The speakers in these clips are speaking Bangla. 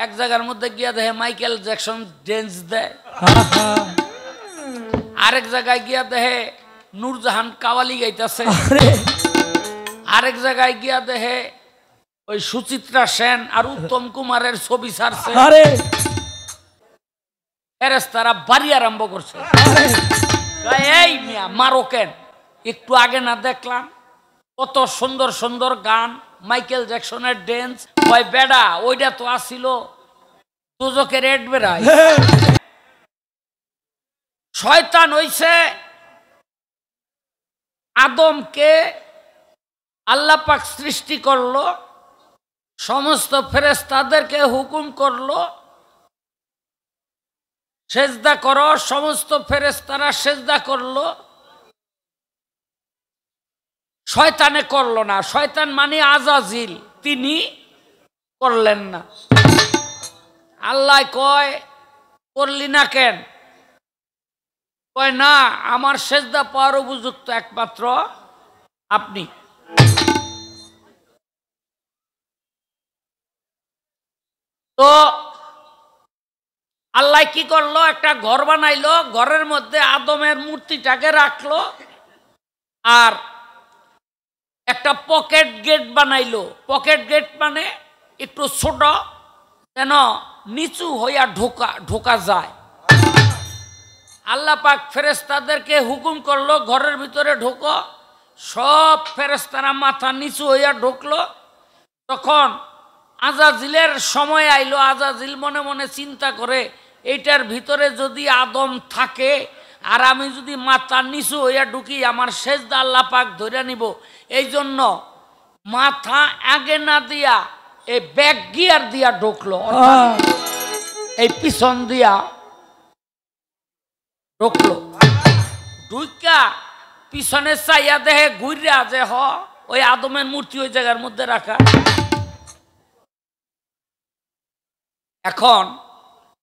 এক জায়গার মধ্যে গিয়া দেখে মাইকেল জ্যাকসন ড্যান্স দেয়, আরেক জায়গায় গিয়া দেখে নূরজাহান কাওয়ালি গাইতেছে, আরেক জায়গায় গিয়া দেখে ওই সুচিত্রা সেন আর উত্তম কুমারের ছবি ছাড়ছে, ফেরেশতারা বাড়ি আরম্ভ করছে। এই মিয়া মারো কেন? একটু আগে না দেখলাম কত সুন্দর সুন্দর গান, মাইকেল জ্যাকসনের ড্যান্স। ওই বেডা ওইটা তো আসছিল দুজকের এড বেড়ায়। শয়তান হইছে আদমকে আল্লাহ পাক সৃষ্টি করলো, সমস্ত ফেরেশতাদেরকে হুকুম করলো সেজদা করো, সমস্ত ফেরেশতারা সেজদা করলো, শয়তানে করলো না। শয়তান মানে আজাজিল, তিনি করলেন না। আল্লাহ কয় করলি না কেন? কয় না, আমার সেজদা পাওয়ার উপযুক্ত একমাত্র আপনি। তো আল্লাহ কি করলো? একটা ঘর বানাইলো, ঘরের মধ্যে আদমের মূর্তিটাকে রাখলো, আর একটা পকেট গেট বানাইলো। পকেট গেট মানে একটু ছোট, যেন নিচু হইয়া ঢোকা যায়। আল্লাহ পাক ফেরেশতাদেরকে হুকুম করলো ঘরের ভিতরে ঢোকো, সব ফেরেশতারা মাথা নিচু হইয়া ঢুকলো। তখন আজাজিলের সময় আইলো। আজাজিল মনে মনে চিন্তা করে, এইটার ভিতরে যদি আদম থাকে আর আমি যদি মাথা নিচু হইয়া ঢুকি, আমার সেজদা আল্লাহ পাক ধরে নিব। এই জন্য মাথা আগে না দিয়া এই ব্যাক গিয়ার দিয়া ঢুকলো, এই পিছন দিয়া ঢুকলো। ঢুকা পিছনে চাইয়া দেহে ঘুরিয়া যে ওই আদমের মূর্তি ওই জায়গার মধ্যে রাখা। এখন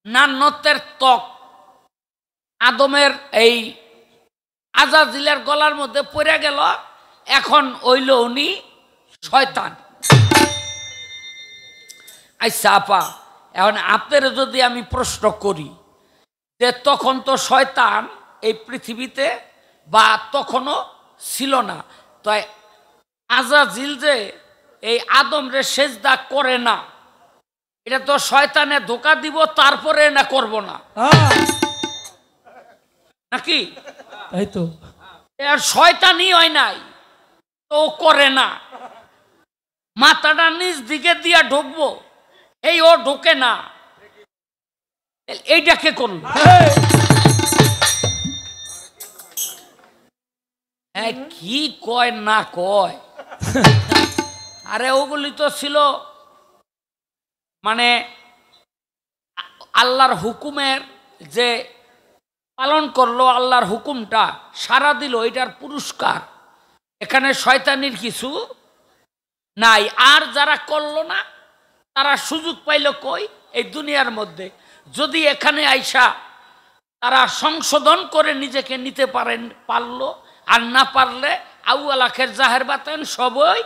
নান্নতের ত্বক আদমের এই আজাজিলের গলার মধ্যে পড়ে গেল। এখন হইল উনি শয়তান। আচ্ছা আপা, এখন আপনার যদি আমি প্রশ্ন করি যে তখন তো শয়তান এই পৃথিবীতে বা তখনও ছিল না, তাই আজাজিল যে এই আদমরে সেজদা করে না, এটা তো শয়তানে ধোকা দিব তারপরে না করব না, নাকি? তাই তো, এর শয়তানই হয় নাই তো করে না। মাথাটা নিজ দিকে দিয়া ঢুকবো, এই ও ঢোকে না, এইটা কে করল? হ্যাঁ, কি কয় না কয়। আরে ওগুলি তো ছিল মানে আল্লাহর হুকুমের যে পালন করলো, আল্লাহর হুকুমটা সারা দিল, এটার পুরস্কার। এখানে শয়তানির কিছু নাই। আর যারা করলো না তারা সুযোগ পাইল কই? এই দুনিয়ার মধ্যে। যদি এখানে আইসা তারা সংশোধন করে নিজেকে নিতে পারলো, আর না পারলে আউয়াল আখের জাহের বাতেন সবই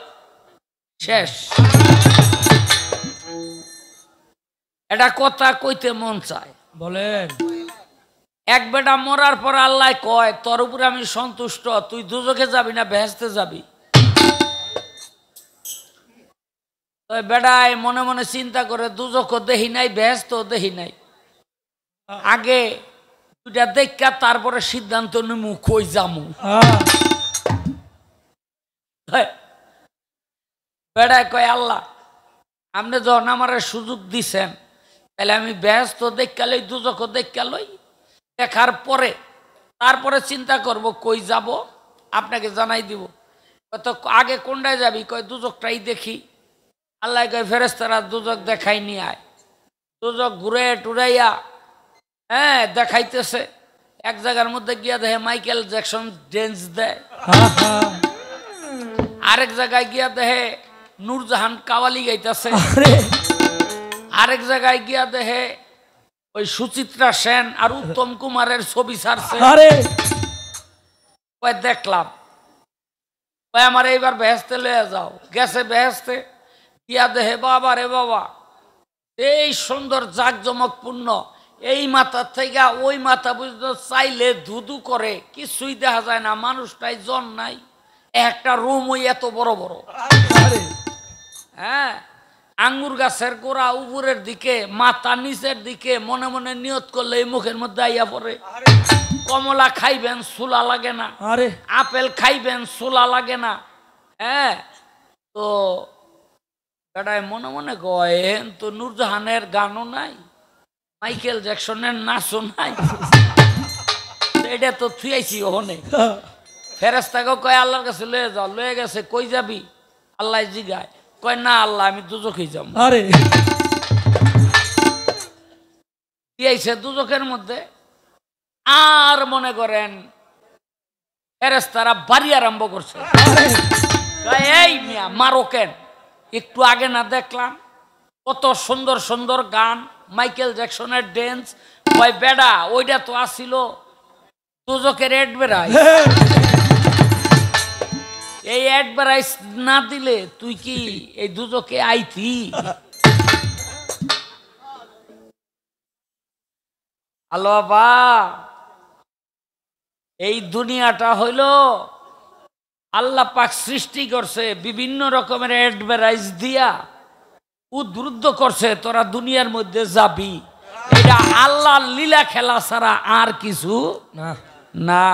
শেষ। এটা কথা কইতে মন চায়, বলেন। এক বেটা মরার পর আল্লাহ কয় তোর উপরে আমি সন্তুষ্ট, তুই দুজকে যাবি না বেহেশতে যাবি। বেড়ায় মনে মনে চিন্তা করে, দুজকও দেখি নাই, বেহেশতও দেখি নাই, আগে দুইটা দেখা তারপরে সিদ্ধান্ত নিমু কই যামু। বেড়ায় কয় আল্লাহ, আপনি যখন আমার সুযোগ দিছেন, তাহলে আমি বেহেশত দেখা লই, দুজকও দেখা লই, দেখার পরে তারপরে চিন্তা করব কই যাব, আপনাকে জানাই দিব। তো আগে কোনটায় যাবি? কয় দুজকটাই দেখি। আল্লাহ কয় ফেরেশতারা দুজক দেখাই নিয়ে আয়। দুজক ঘুরে টুরাইয়া দেখাইতেছে। এক জায়গার মধ্যে গিয়া দেখে মাইকেল জ্যাকসন ড্যান্স দেয়, আরেক জায়গায় গিয়া দেখে নূরজাহান কাওয়ালি গাইতেছে, আরেক জায়গায় গিয়া দেখে ওই সুচিত্রা সেন আর উত্তম কুমারের ছবি ছাড়ছে। দেখলাম, আমার এইবার বেহেশতে লয়ে যাও। গেছে বেহেশতে, গিয়া দেহে বাবা রে বাবা, এই সুন্দর জাঁকজমকপূর্ণ, এই মাথা থেকে ওই মাথা পর্যন্ত চাইলে ধুধু করে, কিছুই দেখা যায় না, মানুষটাই জন নাই। একটা রুম ওই এত বড় বড়। হ্যাঁ, আঙ্গুর গাছের গোড়া উপরের দিকে, মাথা নিচের দিকে, মনে মনে নিয়ত করলে এই মুখের মধ্যে আইয়া পড়ে। কমলা খাইবেন চুলা লাগে না, আপেল খাইবেন চুলা লাগে না। হ্যাঁ, তো বেটায় মনে মনে কয়েন তো নূরজাহানের গানও নাই, মাইকেল জ্যাকসনের নাচও নাই, এটা তো থুয়াইছি ওখানে। ফেরেশতাকে কয় আল্লাহর কাছে লয়ে যাও, লয়ে গেছে। কই যাবি? আল্লাহ জিগায়, কয় না আল্লাহ আমি দুজকেই যাব। আরে দিয়েছে দুজকের মধ্যে। আর মনে করেন ফেরেশতারা বাড়ি আরম্ভ করছে, এই মিয়া মারো কেন? একটু আগে না দেখলাম কত সুন্দর সুন্দর গান, মাইকেল জ্যাকসনের ড্যান্স। কয় বেডা ওইটা তো আসিল দুজকের অ্যাডভার্টাইজ। এই অ্যাডভার্টাইজ না দিলে তুই কি এই দুজকে আইতি? আলো বা এই দুনিয়াটা হইল আল্লাহ পাক সৃষ্টি করছে, বিভিন্ন রকমের অ্যাডভার্টাইজ দিয়া উদ্বুদ্ধ করছে তোরা দুনিয়ার মধ্যে যাবি। এটা আল্লাহর লীলা খেলা ছাড়া আর কিছু না।